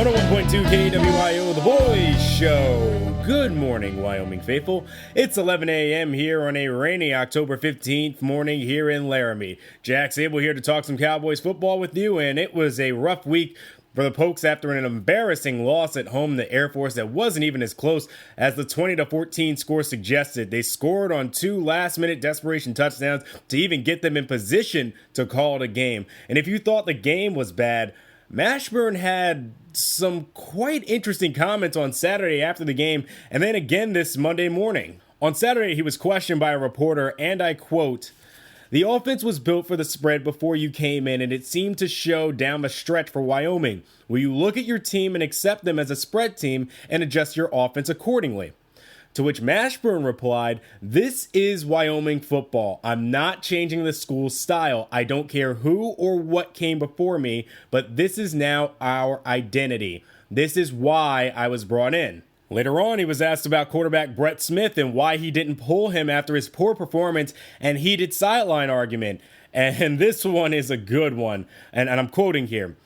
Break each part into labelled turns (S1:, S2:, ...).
S1: 101.2 KWYO, The Boys Show. Good morning, Wyoming faithful. It's 11 a.m. here on a rainy October 15th morning here in Laramie. Jack Sable here to talk some Cowboys football with you, and it was a rough week for the Pokes after an embarrassing loss at home to the Air Force that wasn't even as close as the 20-14 score suggested. They scored on two last-minute desperation touchdowns to even get them in position to call it a game. And if you thought the game was bad, Mashburn had some quite interesting comments on Saturday after the game, and then again this Monday morning. On Saturday, he was questioned by a reporter, and I quote, "The offense was built for the spread before you came in, and it seemed to show down the stretch for Wyoming. Will you look at your team and accept them as a spread team and adjust your offense accordingly?" To which Mashburn replied, "This is Wyoming football. I'm not changing the school's style. I don't care who or what came before me, but this is now our identity. This is why I was brought in." Later on, he was asked about quarterback Brett Smith and why he didn't pull him after his poor performance and heated sideline argument. And this one is a good one, and I'm quoting here.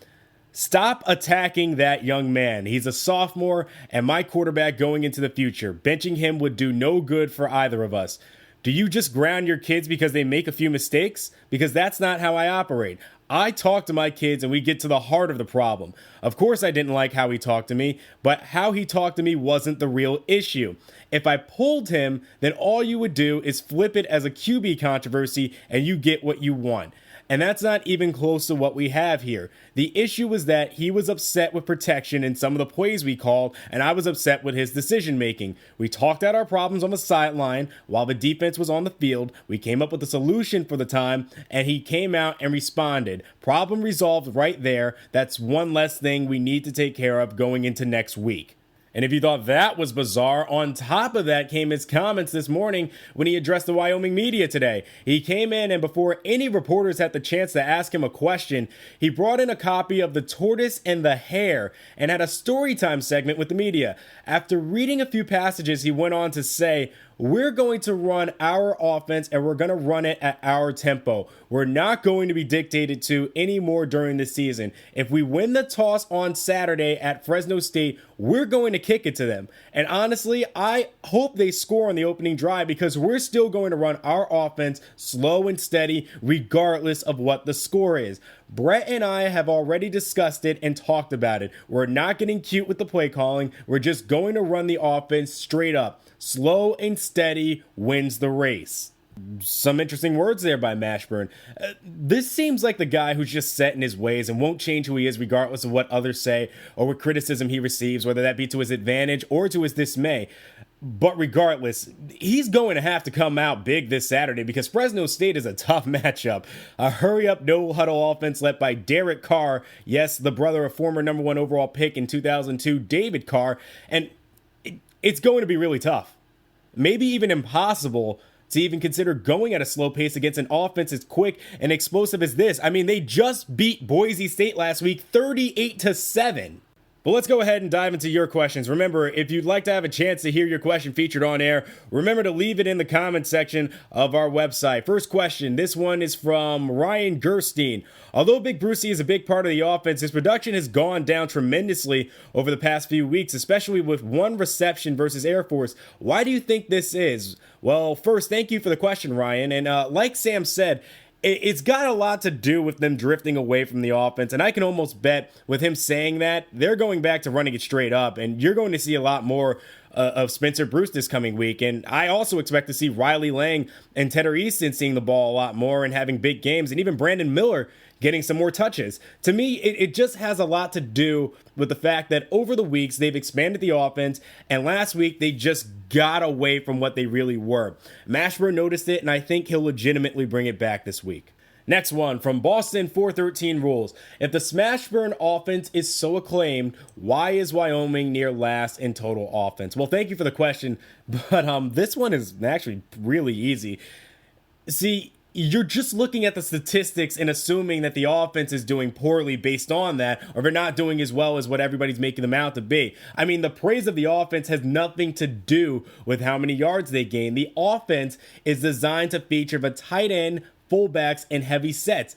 S1: "Stop attacking that young man. He's a sophomore and my quarterback going into the future. Benching him would do no good for either of us. Do you just ground your kids because they make a few mistakes? Because that's not how I operate. I talk to my kids and we get to the heart of the problem. Of course I didn't like how he talked to me, but how he talked to me wasn't the real issue. If I pulled him, then all you would do is flip it as a QB controversy and you get what you want. And that's not even close to what we have here. The issue was that he was upset with protection in some of the plays we called, and I was upset with his decision making. We talked out our problems on the sideline while the defense was on the field. We came up with a solution for the time, and he came out and responded. Problem resolved right there. That's one less thing we need to take care of going into next week." And if you thought that was bizarre, on top of that came his comments this morning when he addressed the Wyoming media today. He came in and before any reporters had the chance to ask him a question, he brought in a copy of The Tortoise and the Hare and had a story time segment with the media. After reading a few passages, he went on to say, "We're going to run our offense and we're going to run it at our tempo. We're not going to be dictated to anymore during the season. If we win the toss on Saturday at Fresno State, we're going to kick it to them. And honestly, I hope they score on the opening drive because we're still going to run our offense slow and steady regardless of what the score is. Brett and I have already discussed it and talked about it. We're not getting cute with the play calling. We're just going to run the offense straight up. Slow and steady wins the race." Some interesting words there by Mashburn. This seems like the guy who's just set in his ways and won't change who he is regardless of what others say or what criticism he receives, whether that be to his advantage or to his dismay. But regardless, he's going to have to come out big this Saturday because Fresno State is a tough matchup. A hurry-up, no-huddle offense led by Derek Carr, yes, the brother of former number one overall pick in 2002, David Carr, and it's going to be really tough. Maybe even impossible to even consider going at a slow pace against an offense as quick and explosive as this. I mean, they just beat Boise State last week 38-7. But let's go ahead and dive into your questions. Remember, if you'd like to have a chance to hear your question featured on air, remember to leave it in the comment section of our website. First question, this one is from Ryan Gerstein. Although Big Brucey is a big part of the offense, his production has gone down tremendously over the past few weeks, especially with one reception versus Air Force. Why do you think this is? Well, first, thank you for the question, Ryan. And like Sam said, it's got a lot to do with them drifting away from the offense, and I can almost bet with him saying that, they're going back to running it straight up, and you're going to see a lot more of Spencer Bruce this coming week. And I also expect to see Riley Lang and Tedder Easton seeing the ball a lot more and having big games, and even Brandon Miller getting some more touches. To me, it just has a lot to do with the fact that over the weeks, they've expanded the offense, and last week, they just got away from what they really were. Mashburn noticed it, and I think he'll legitimately bring it back this week. Next one, from Boston 413 Rules. If the Smashburn offense is so acclaimed, why is Wyoming near last in total offense? Well, thank you for the question, but this one is actually really easy. See, you're just looking at the statistics and assuming that the offense is doing poorly based on that, or they're not doing as well as what everybody's making them out to be. I mean, the praise of the offense has nothing to do with how many yards they gain. The offense is designed to feature the tight end, fullbacks, and heavy sets.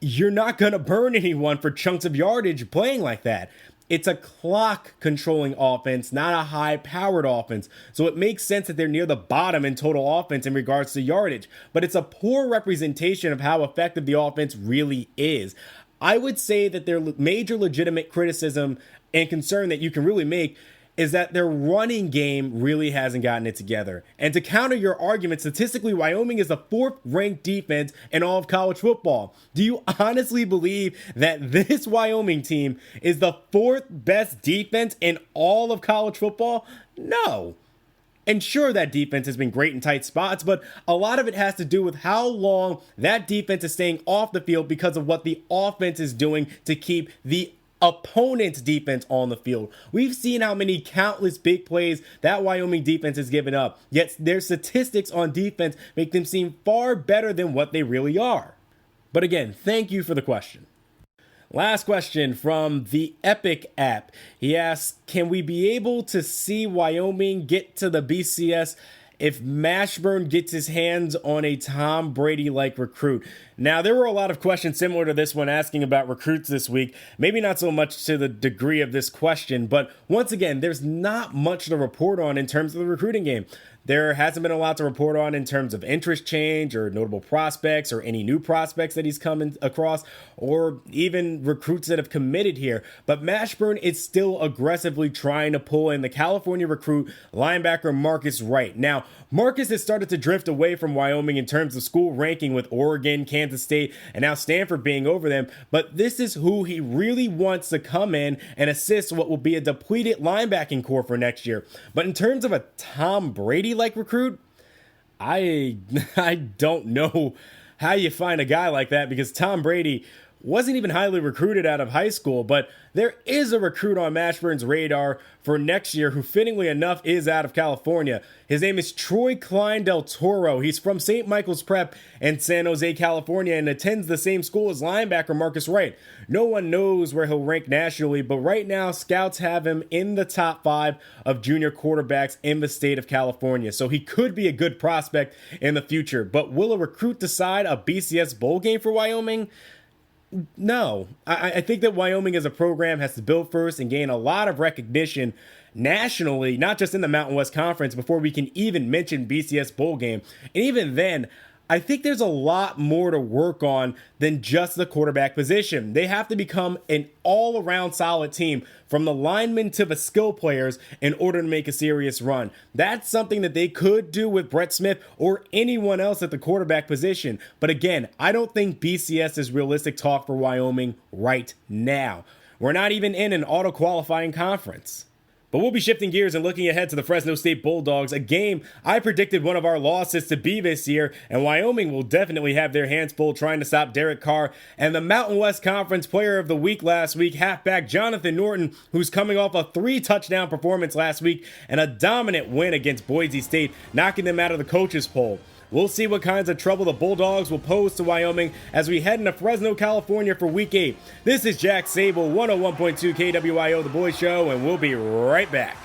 S1: You're not going to burn anyone for chunks of yardage playing like that. It's a clock controlling offense, not a high powered offense. So it makes sense that they're near the bottom in total offense in regards to yardage, but it's a poor representation of how effective the offense really is. I would say that their major legitimate criticism and concern that you can really make is that their running game really hasn't gotten it together. And to counter your argument, statistically, Wyoming is the 4th ranked defense in all of college football. Do you honestly believe that this Wyoming team is the 4th best defense in all of college football? No. And sure, that defense has been great in tight spots, but a lot of it has to do with how long that defense is staying off the field because of what the offense is doing to keep the opponent's defense on the field. We've seen how many countless big plays that Wyoming defense has given up, yet their statistics on defense make them seem far better than what they really are. But again, thank you for the question. Last question from the Epic app. He asks, can we be able to see Wyoming get to the BCS if Mashburn gets his hands on a Tom Brady-like recruit? Now, there were a lot of questions similar to this one asking about recruits this week. Maybe not so much to the degree of this question, but once again, there's not much to report on in terms of the recruiting game. There hasn't been a lot to report on in terms of interest change or notable prospects or any new prospects that he's coming across or even recruits that have committed here. But Mashburn is still aggressively trying to pull in the California recruit linebacker Marcus Wright. Now, Marcus has started to drift away from Wyoming in terms of school ranking with Oregon, Kansas State, and now Stanford being over them. But this is who he really wants to come in and assist what will be a depleted linebacking core for next year. But in terms of a Tom Brady-like recruit, I don't know how you find a guy like that, because Tom Brady wasn't even highly recruited out of high school, but there is a recruit on Mashburn's radar for next year who, fittingly enough, is out of California. His name is Troy Klein Del Toro. He's from St. Michael's Prep in San Jose, California, and attends the same school as linebacker Marcus Wright. No one knows where he'll rank nationally, but right now, scouts have him in the top 5 of junior quarterbacks in the state of California, so he could be a good prospect in the future. But will a recruit decide a BCS bowl game for Wyoming? No. I think that Wyoming as a program has to build first and gain a lot of recognition nationally, not just in the Mountain West Conference, before we can even mention BCS bowl game. And even then, I think there's a lot more to work on than just the quarterback position. They have to become an all-around solid team, from the linemen to the skill players, in order to make a serious run. That's something that they could do with Brett Smith or anyone else at the quarterback position. But again, I don't think BCS is realistic talk for Wyoming right now. We're not even in an auto-qualifying conference. But we'll be shifting gears and looking ahead to the Fresno State Bulldogs, a game I predicted one of our losses to be this year, and Wyoming will definitely have their hands full trying to stop Derek Carr and the Mountain West Conference Player of the Week last week, halfback Jonathan Norton, who's coming off a 3-touchdown performance last week and a dominant win against Boise State, knocking them out of the coaches' poll. We'll see what kinds of trouble the Bulldogs will pose to Wyoming as we head into Fresno, California for Week 8. This is Jack Sable, 101.2 KWIO, The Boys Show, and we'll be right back.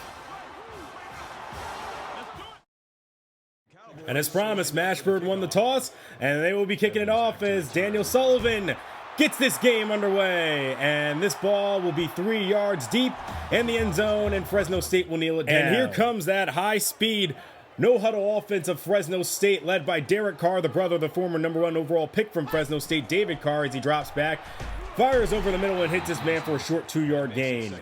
S1: And as promised, Mashburn won the toss, and they will be kicking it off as Daniel Sullivan gets this game underway, and this ball will be 3 yards deep in the end zone, and Fresno State will kneel it down. And here comes that high-speed no-huddle offense of Fresno State, led by Derek Carr, the brother of the former number 1 overall pick from Fresno State, David Carr, as he drops back, fires over the middle and hits his man for a short 2-yard gain.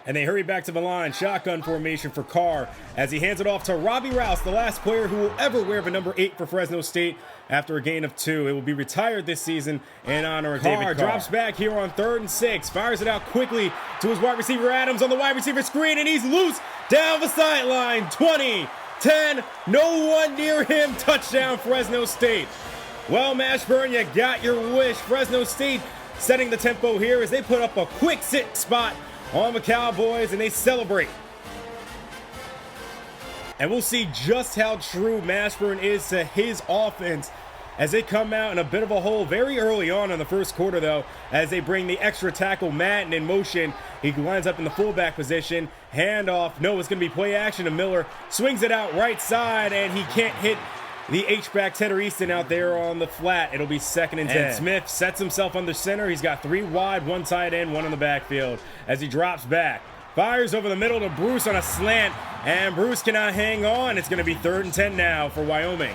S1: And they hurry back to the line, shotgun formation for Carr, as he hands it off to Robbie Rouse, the last player who will ever wear the number 8 for Fresno State after a gain of 2. It will be retired this season in honor of David Carr. Drops back here on 3rd and 6, fires it out quickly to his wide receiver Adams on the wide receiver screen, and he's loose down the sideline. 20, 10, no one near him, touchdown Fresno State. Well, Mashburn, you got your wish. Fresno State setting the tempo here as they put up a quick 6 spot on the Cowboys and they celebrate. And we'll see just how true Mashburn is to his offense as they come out in a bit of a hole very early on in the first quarter, though, as they bring the extra tackle Madden in motion. He lines up in the fullback position. Handoff. No, it's going to be play action to Miller. Swings it out right side, and he can't hit the H-back Tedder Easton out there on the flat. It'll be 2nd and 10. And Smith sets himself under center. He's got 3 wide, 1 tight end, 1 in the backfield as he drops back. Fires over the middle to Bruce on a slant, and Bruce cannot hang on. It's going to be 3rd and 10 now for Wyoming.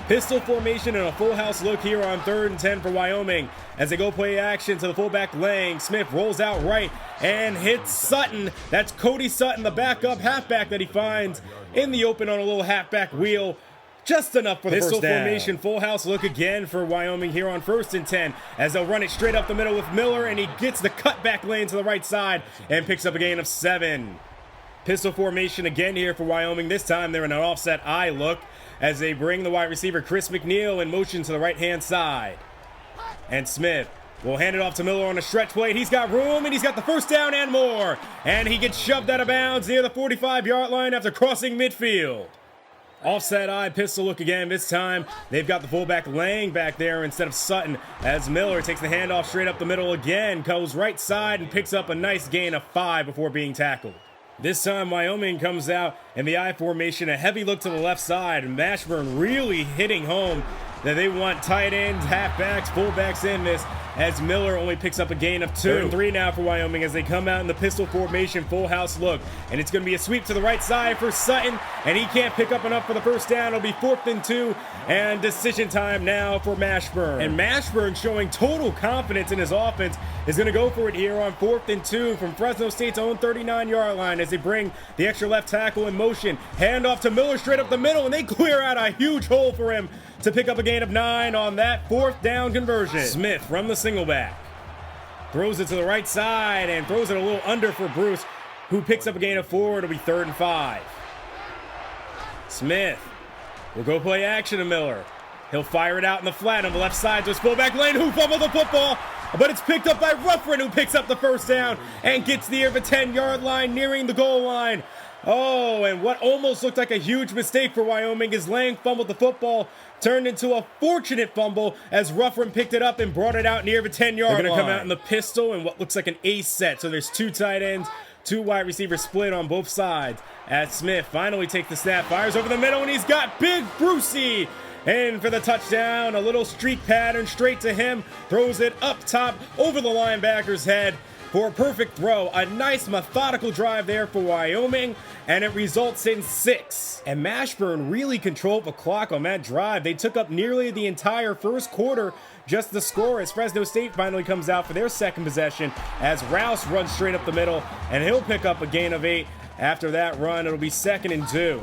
S1: Pistol formation and a full house look here on 3rd and 10 for Wyoming as they go play action to the fullback Lang. Smith rolls out right and hits Sutton. That's Cody Sutton, the backup halfback that he finds in the open on a little halfback wheel. Just enough for the first down. Pistol formation, full house look again for Wyoming here on 1st and 10 as they'll run it straight up the middle with Miller, and he gets the cutback lane to the right side and picks up a gain of 7. Pistol formation again here for Wyoming. This time they're in an offset eye look as they bring the wide receiver Chris McNeil in motion to the right-hand side. And Smith will hand it off to Miller on a stretch play. He's got room, and he's got the first down and more. And he gets shoved out of bounds near the 45-yard line after crossing midfield. Offset eye pistol look again. This time they've got the fullback Lang back there instead of Sutton as Miller takes the handoff straight up the middle again, goes right side and picks up a nice gain of 5 before being tackled. This time Wyoming comes out in the I formation, a heavy look to the left side, and Mashburn really hitting home that they want tight ends, halfbacks, fullbacks in this, as Miller only picks up a gain of 2. 3rd and 3 now for Wyoming as they come out in the pistol formation, full house look. And it's going to be a sweep to the right side for Sutton, and he can't pick up enough for the first down. It'll be 4th and 2, and decision time now for Mashburn. And Mashburn, showing total confidence in his offense, is going to go for it here on 4th and 2 from Fresno State's own 39-yard line as they bring the extra left tackle in motion. Hand off to Miller straight up the middle, and they clear out a huge hole for him to pick up a gain of 9 on that 4th down conversion. Smith from the single back throws it to the right side and throws it a little under for Bruce, who picks up a gain of 4. It'll be 3rd and 5. Smith will go play action to Miller. He'll fire it out in the flat on the left side to his fullback Lane, who fumbled the football, but it's picked up by Ruffin, who picks up the first down and gets near the 10-yard line, nearing the goal line. Oh, and what almost looked like a huge mistake for Wyoming is Lang fumbled the football, turned into a fortunate fumble as Ruffin picked it up and brought it out near the 10-yard line. They're going to come out in the pistol and what looks like an ace set. So there's 2 tight ends, 2 wide receivers split on both sides. As Smith finally takes the snap, fires over the middle, and he's got Big Brucey in for the touchdown. A little streak pattern straight to him, throws it up top over the linebacker's head for a perfect throw. A nice methodical drive there for Wyoming, and it results in 6. And Mashburn really controlled the clock on that drive. They took up nearly the entire first quarter just to score as Fresno State finally comes out for their second possession as Rouse runs straight up the middle, and he'll pick up a gain of 8. After that run, it'll be 2nd and 2.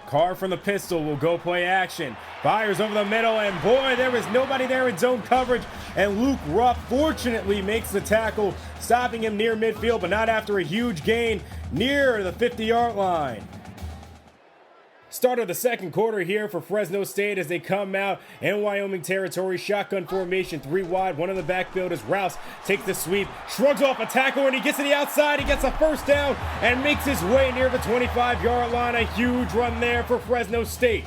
S1: Carr from the pistol will go play action. Fires over the middle, and boy, there was nobody there in zone coverage. And Luke Ruff fortunately makes the tackle, stopping him near midfield, but not after a huge gain near the 50-yard line. Start of the second quarter here for Fresno State as they come out in Wyoming territory. Shotgun formation, 3 wide, 1 in the backfield as Rouse takes the sweep, shrugs off a tackle, and he gets to the outside. He gets a first down and makes his way near the 25-yard line. A huge run there for Fresno State.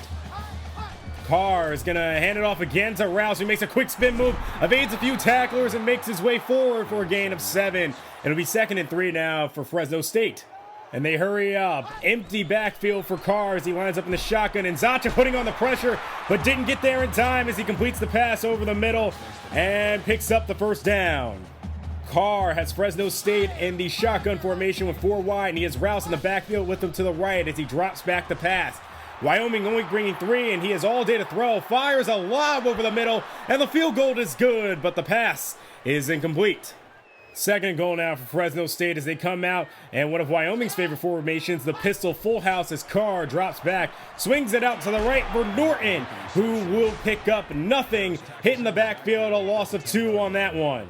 S1: Carr is going to hand it off again to Rouse, who makes a quick spin move, evades a few tacklers, and makes his way forward for a gain of 7. It'll be 2nd and 3 now for Fresno State. And they hurry up. Empty backfield for Carr as he lines up in the shotgun. And Zacha putting on the pressure, but didn't get there in time as he completes the pass over the middle and picks up the first down. Carr has Fresno State in the shotgun formation with 4 wide, and he has Rouse in the backfield with him to the right as he drops back the pass. Wyoming only bringing 3, and he has all day to throw. Fires a lob over the middle, and the field goal is good, but the pass is incomplete. 2nd goal now for Fresno State as they come out, and one of Wyoming's favorite formations, the pistol full house as Carr drops back, swings it out to the right for Norton, who will pick up nothing, hitting the backfield, a loss of 2 on that one.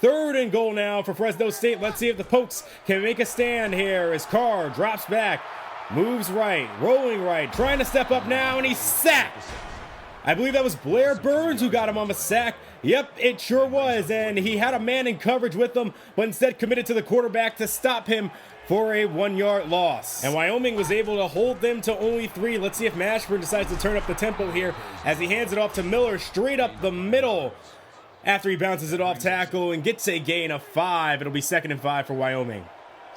S1: 3rd and goal now for Fresno State. Let's see if the Pokes can make a stand here as Carr drops back, moves right, rolling right, trying to step up now, and he's sacked. I believe that was Blair Burns who got him on the sack. Yep, it sure was, and he had a man in coverage with him, but instead committed to the quarterback to stop him for a 1-yard loss. And Wyoming was able to hold them to only 3. Let's see if Mashburn decides to turn up the tempo here as he hands it off to Miller straight up the middle after he bounces it off tackle and gets a gain of 5. It'll be 2nd and 5 for Wyoming.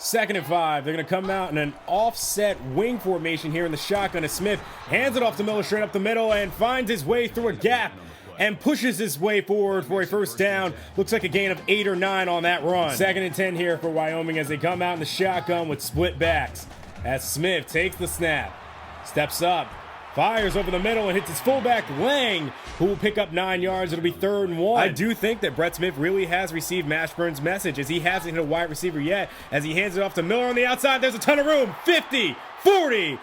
S1: 2nd and 5. They're going to come out in an offset wing formation here in the shotgun as Smith hands it off to Miller straight up the middle and finds his way through a gap and pushes his way forward for a first down. Looks like a gain of 8 or 9 on that run. 2nd and 10 here for Wyoming as they come out in the shotgun with split backs. As Smith takes the snap, steps up, fires over the middle and hits his fullback Lang, who will pick up 9 yards. It'll be 3rd and 1. I do think that Brett Smith really has received Mashburn's message, as he hasn't hit a wide receiver yet. As he hands it off to Miller on the outside, there's a ton of room. 50, 40,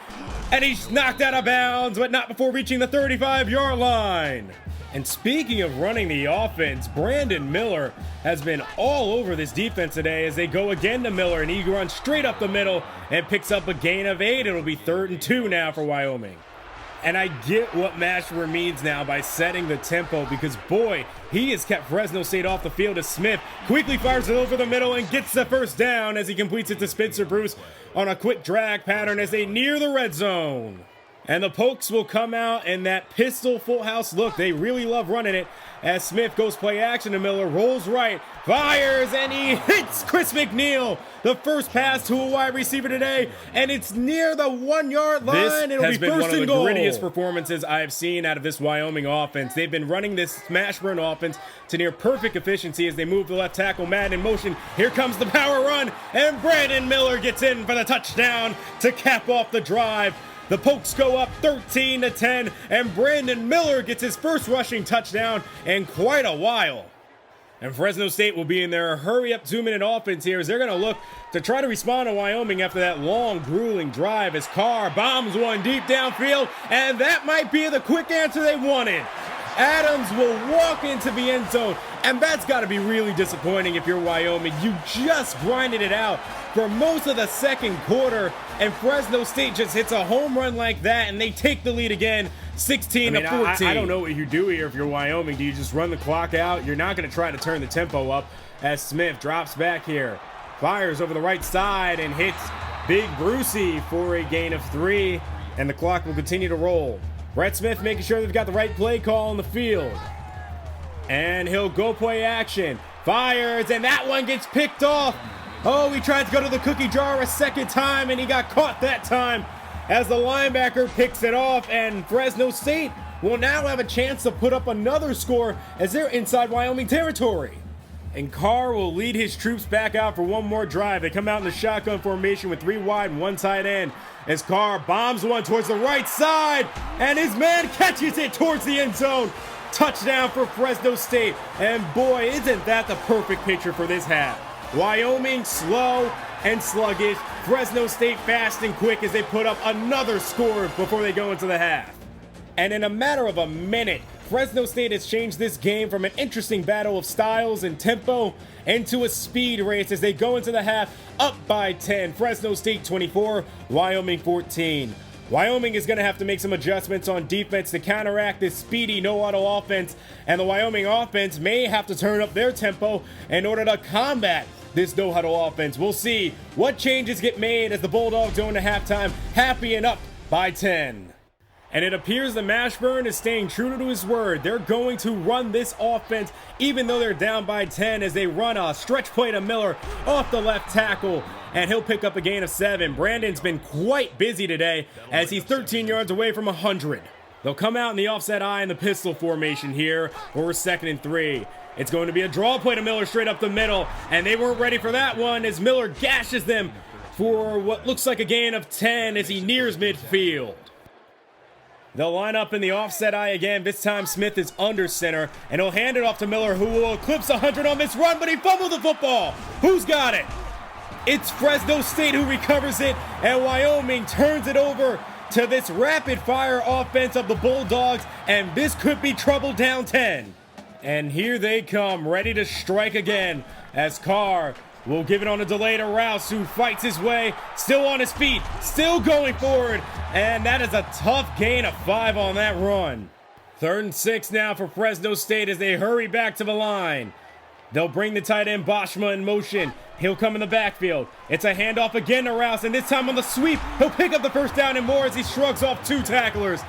S1: and he's knocked out of bounds, but not before reaching the 35-yard line. And speaking of running the offense, Brandon Miller has been all over this defense today as they go again to Miller, and he runs straight up the middle and picks up a gain of 8. It'll be 3rd and 2 now for Wyoming. And I get what Mashburn means now by setting the tempo, because boy, he has kept Fresno State off the field as Smith quickly fires it over the middle and gets the first down as he completes it to Spencer Bruce on a quick drag pattern as they near the red zone. And the Pokes will come out in that pistol full house look. They really love running it as Smith goes play action to Miller, rolls right, fires, and he hits Chris McNeil. The first pass to a wide receiver today, and it's near the 1-yard line. It'll be 1st and goal. This has been one of the grittiest performances I've seen out of this Wyoming offense. They've been running this Mashburn offense to near perfect efficiency as they move the left tackle Madden in motion. Here comes the power run, and Brandon Miller gets in for the touchdown to cap off the drive. The Pokes go up 13-10, and Brandon Miller gets his first rushing touchdown in quite a while. And Fresno State will be in their hurry-up 2-minute offense here as they're going to look to try to respond to Wyoming after that long, grueling drive as Carr bombs one deep downfield, and that might be the quick answer they wanted. Adams will walk into the end zone, and that's got to be really disappointing if you're Wyoming. You just grinded it out for most of the second quarter, and Fresno State just hits a home run like that, and they take the lead again, 16-14. I don't know what you do here if you're Wyoming. Do you just run the clock out? You're not going to try to turn the tempo up as Smith drops back here, fires over the right side, and hits Big Brucey for a gain of 3, and the clock will continue to roll. Brett Smith making sure they've got the right play call on the field. And he'll go play action. Fires, and that one gets picked off. Oh, he tried to go to the cookie jar a second time, and he got caught that time as the linebacker picks it off, and Fresno State will now have a chance to put up another score as they're inside Wyoming territory. And Carr will lead his troops back out for one more drive. They come out in the shotgun formation with 3 wide and 1 tight end as Carr bombs one towards the right side, and his man catches it towards the end zone. Touchdown for Fresno State, and boy, isn't that the perfect picture for this half. Wyoming slow and sluggish, Fresno State fast and quick as they put up another score before they go into the half. And in a matter of a minute, Fresno State has changed this game from an interesting battle of styles and tempo into a speed race as they go into the half up by 10. Fresno State 24, Wyoming 14. Wyoming is going to have to make some adjustments on defense to counteract this speedy no-auto offense, and the Wyoming offense may have to turn up their tempo in order to combat this no-huddle offense. We'll see what changes get made as the Bulldogs go into halftime, happy and up by 10. And it appears that Mashburn is staying true to his word. They're going to run this offense even though they're down by 10 as they run a stretch play to Miller off the left tackle, and he'll pick up a gain of 7. Brandon's been quite busy today as he's 13 yards away from 100. They'll come out in the offset eye in the pistol formation here for 2nd and 3. It's going to be a draw play to Miller straight up the middle, and they weren't ready for that one as Miller gashes them for what looks like a gain of 10 as he nears midfield. They'll line up in the offset eye again. This time Smith is under center, and he'll hand it off to Miller, who will eclipse 100 on this run, but he fumbled the football. Who's got it? It's Fresno State who recovers it, and Wyoming turns it over to this rapid-fire offense of the Bulldogs, and this could be trouble down 10. And here they come, ready to strike again, as Carr will give it on a delay to Rouse, who fights his way, still on his feet, still going forward, and that is a tough gain of 5 on that run. 3rd and 6 now for Fresno State as they hurry back to the line. They'll bring the tight end Boschma in motion. He'll come in the backfield. It's a handoff again to Rouse, and this time on the sweep, he'll pick up the first down and more as he shrugs off 2 tacklers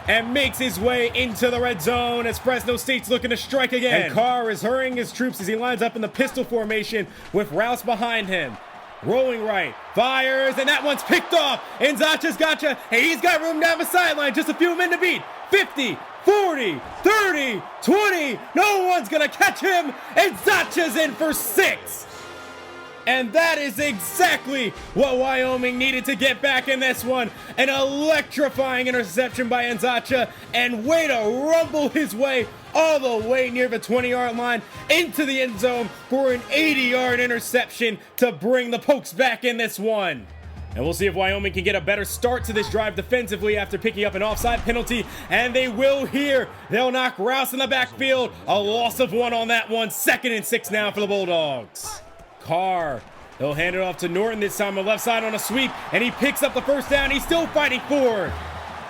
S1: and makes his way into the red zone as Fresno State's looking to strike again. And Carr is hurrying his troops as he lines up in the pistol formation with Rouse behind him. rolling right, fires, and that one's picked off. And Zacha's gotcha. Hey, he's got room down the sideline. Just a few men to beat. 50, 40, 30, 20. No one's going to catch him. And Zacha's in for 6. And that is exactly what Wyoming needed to get back in this one. An electrifying interception by Nzacha, and way to rumble his way all the way near the 20-yard line into the end zone for an 80-yard interception to bring the Pokes back in this one. And we'll see if Wyoming can get a better start to this drive defensively after picking up an offside penalty. And they will here. They'll knock Rouse in the backfield. A loss of 1 on that one. 2nd and 6 now for the Bulldogs. Carr, he'll hand it off to Norton this time on the left side on a sweep, and he picks up the first down. He's still fighting forward.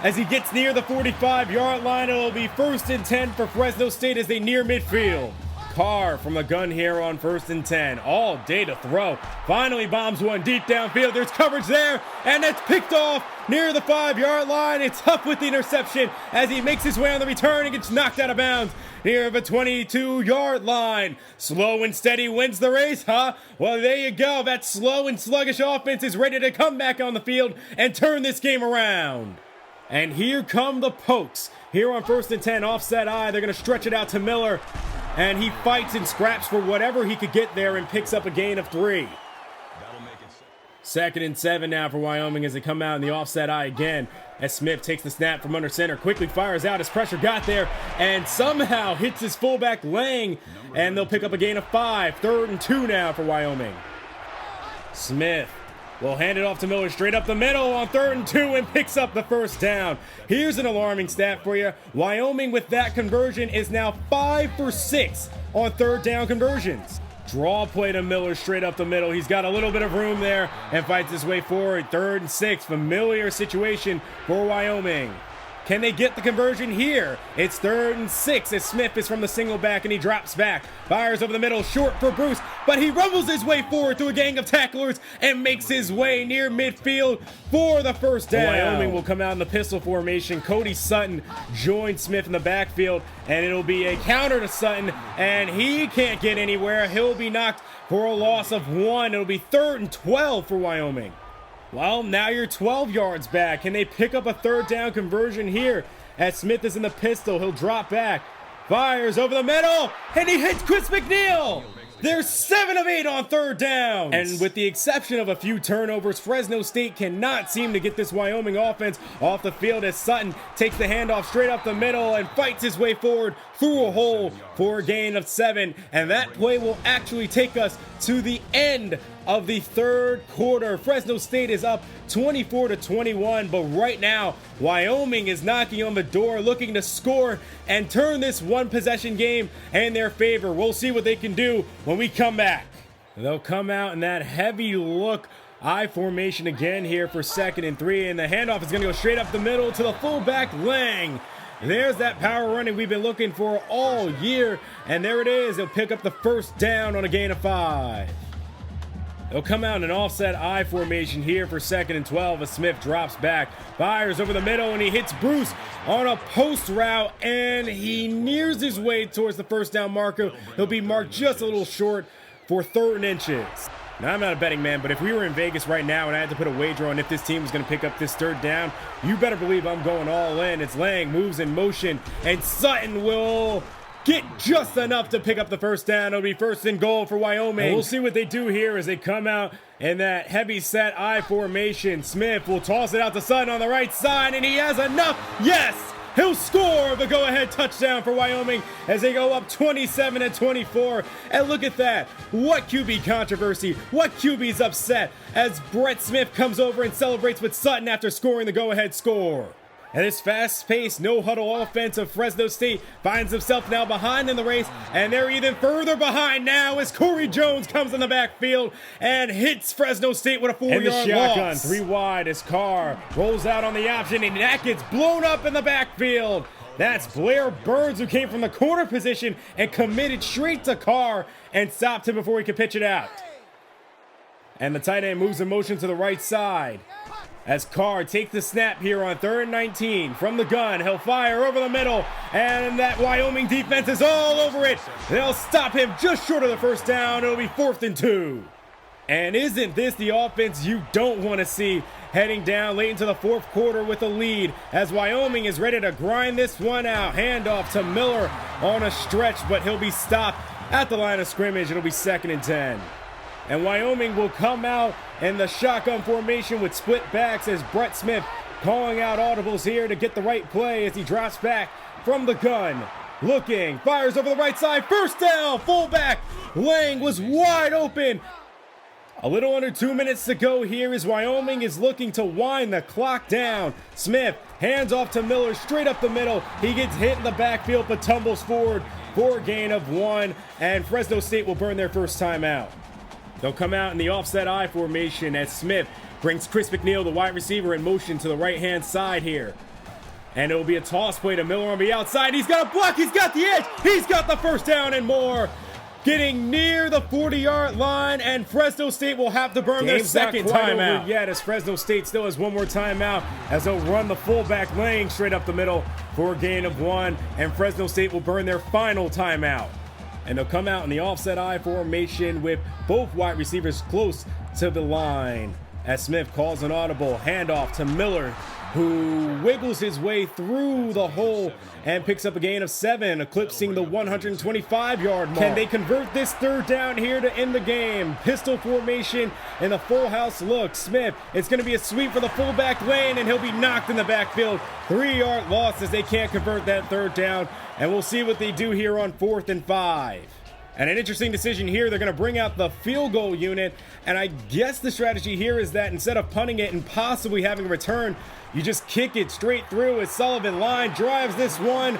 S1: As he gets near the 45-yard line, it'll be 1st and 10 for Fresno State as they near midfield. Carr from the gun here on 1st and 10. All day to throw. Finally bombs one deep downfield. There's coverage there, and it's picked off near the 5-yard line. It's Huff with the interception as he makes his way on the return and gets knocked out of bounds near the 22-yard line. Slow and steady wins the race, huh? Well, there you go. That slow and sluggish offense is ready to come back on the field and turn this game around. And here come the Pokes. Here on 1st and 10, offset eye. They're going to stretch it out to Miller. And he fights and scraps for whatever he could get there and picks up a gain of 3. 2nd and 7 now for Wyoming as they come out in the offset eye again. As Smith takes the snap from under center, quickly fires out as pressure got there, and somehow hits his fullback Lang. And they'll pick up a gain of 5. 3rd and 2 now for Wyoming. Smith will hand it off to Miller straight up the middle on 3rd and 2 and picks up the first down. Here's an alarming stat for you. Wyoming with that conversion is now 5 for 6 on 3rd down conversions. Draw play to Miller straight up the middle. He's got a little bit of room there and fights his way forward. 3rd and 6, familiar situation for Wyoming. Can they get the conversion here? It's 3rd and 6 as Smith is from the single back and he drops back. Fires over the middle, short for Bruce, but he rumbles his way forward through a gang of tacklers and makes his way near midfield for the first down. Wyoming will come out in the pistol formation. Cody Sutton joins Smith in the backfield, and it'll be a counter to Sutton, and he can't get anywhere. He'll be knocked for a loss of 1. It'll be 3rd and 12 for Wyoming. Well, now you're 12 yards back. Can they pick up a 3rd down conversion here? As Smith is in the pistol, he'll drop back. Fires over the middle, and he hits Chris McNeil. They're 7 of 8 on 3rd down. And with the exception of a few turnovers, Fresno State cannot seem to get this Wyoming offense off the field as Sutton takes the handoff straight up the middle and fights his way forward through a hole for a gain of 7. And that play will actually take us to the end of the 3rd quarter. Fresno State is up 24-21, but right now Wyoming is knocking on the door looking to score and turn this one possession game in their favor. We'll see what they can do when we come back. They'll come out in that heavy look I formation again here for 2nd and 3, and the handoff is going to go straight up the middle to the fullback Lang. There's that power running we've been looking for all year, and there it is. They'll pick up the first down on a gain of 5. They'll come out in an offset I formation here for 2nd and 12 as Smith drops back, fires over the middle, and he hits Bruce on a post route, and he nears his way towards the first down marker. He'll be marked just a little short for 3rd inches. Now, I'm not a betting man, but if we were in Vegas right now and I had to put a wager on if this team was going to pick up this 3rd down, you better believe I'm going all in. It's Lang, moves in motion, and Sutton will get just enough to pick up the first down. It'll be 1st and goal for Wyoming. And we'll see what they do here as they come out in that heavy set I formation. Smith will toss it out to Sutton on the right side, and he has enough. Yes! He'll score the go-ahead touchdown for Wyoming as they go up 27-24. And look at that. What QB controversy. What QB's upset as Brett Smith comes over and celebrates with Sutton after scoring the go-ahead score. And this fast-paced, no-huddle offense of Fresno State finds himself now behind in the race, and they're even further behind now as Corey Jones comes in the backfield and hits Fresno State with a 4-yard loss. And the shotgun, 3 wide as Carr rolls out on the option, and that gets blown up in the backfield. That's Blair Burns, who came from the corner position and committed straight to Carr and stopped him before he could pitch it out. And the tight end moves in motion to the right side as Carr takes the snap here on 3rd and 19 from the gun. He'll fire over the middle, and that Wyoming defense is all over it. They'll stop him just short of the first down. It'll be 4th and 2. And isn't this the offense you don't want to see heading down late into the fourth quarter with a lead as Wyoming is ready to grind this one out. Handoff to Miller on a stretch, but he'll be stopped at the line of scrimmage. It'll be 2nd and 10. And Wyoming will come out in the shotgun formation with split backs as Brett Smith calling out audibles here to get the right play as he drops back from the gun. Looking, fires over the right side, first down, fullback Lang was wide open. A little under 2 minutes to go here as Wyoming is looking to wind the clock down. Smith hands off to Miller straight up the middle. He gets hit in the backfield but tumbles forward for a gain of 1, and Fresno State will burn their first timeout. They'll come out in the offset I formation as Smith brings Chris McNeil, the wide receiver, in motion to the right-hand side here. And it will be a toss play to Miller on the outside. He's got a block. He's got the edge. He's got the first down and more. Getting near the 40-yard line, and Fresno State will have to burn their second timeout. Yet, as Fresno State still has one more timeout, as they'll run the fullback Lang straight up the middle for a gain of 1, and Fresno State will burn their final timeout. And they'll come out in the offset I formation with both wide receivers close to the line. As Smith calls an audible handoff to Miller, who wiggles his way through the hole and picks up a gain of 7, eclipsing the 125-yard mark. Can they convert this third down here to end the game? Pistol formation and the full house look. Smith, it's going to be a sweep for the fullback lane, and he'll be knocked in the backfield. 3-yard loss as they can't convert that third down, and we'll see what they do here on 4th and 5. And an interesting decision here, they're going to bring out the field goal unit, and I guess the strategy here is that instead of punting it and possibly having a return, you just kick it straight through as Sullivan line drives this one,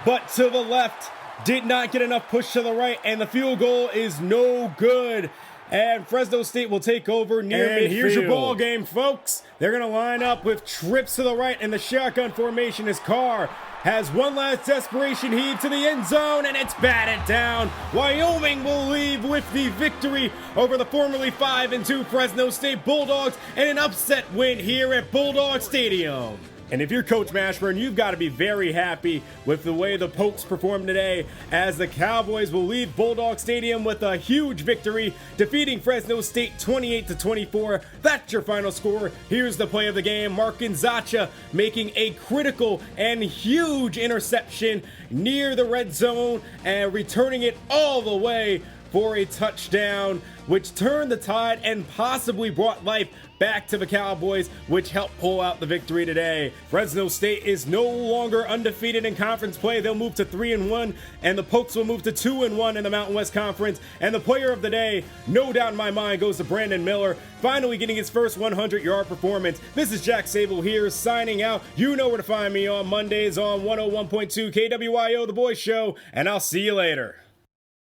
S1: but to the left, did not get enough push to the right, and the field goal is no good. And Fresno State will take over near midfield. And here's your ball game, folks. They're going to line up with trips to the right in the shotgun formation as Carr has one last desperation heave to the end zone, and it's batted down. Wyoming will leave with the victory over the formerly 5-2 Fresno State Bulldogs and an upset win here at Bulldog Stadium. And if you're Coach Mashburn, you've got to be very happy with the way the Pokes performed today, as the Cowboys will leave Bulldog Stadium with a huge victory, defeating Fresno State 28-24. That's your final score. Here's the play of the game. Markin Zacha making a critical and huge interception near the red zone and returning it all the way for a touchdown, which turned the tide and possibly brought life back to the Cowboys, which helped pull out the victory today. Fresno State is no longer undefeated in conference play. They'll move to 3-1, and the Pokes will move to 2-1 in the Mountain West Conference. And the player of the day, no doubt in my mind, goes to Brandon Miller, finally getting his first 100-yard performance. This is Jack Sable here, signing out. You know where to find me on Mondays on 101.2 KWYO, The Boys Show, and I'll see you later.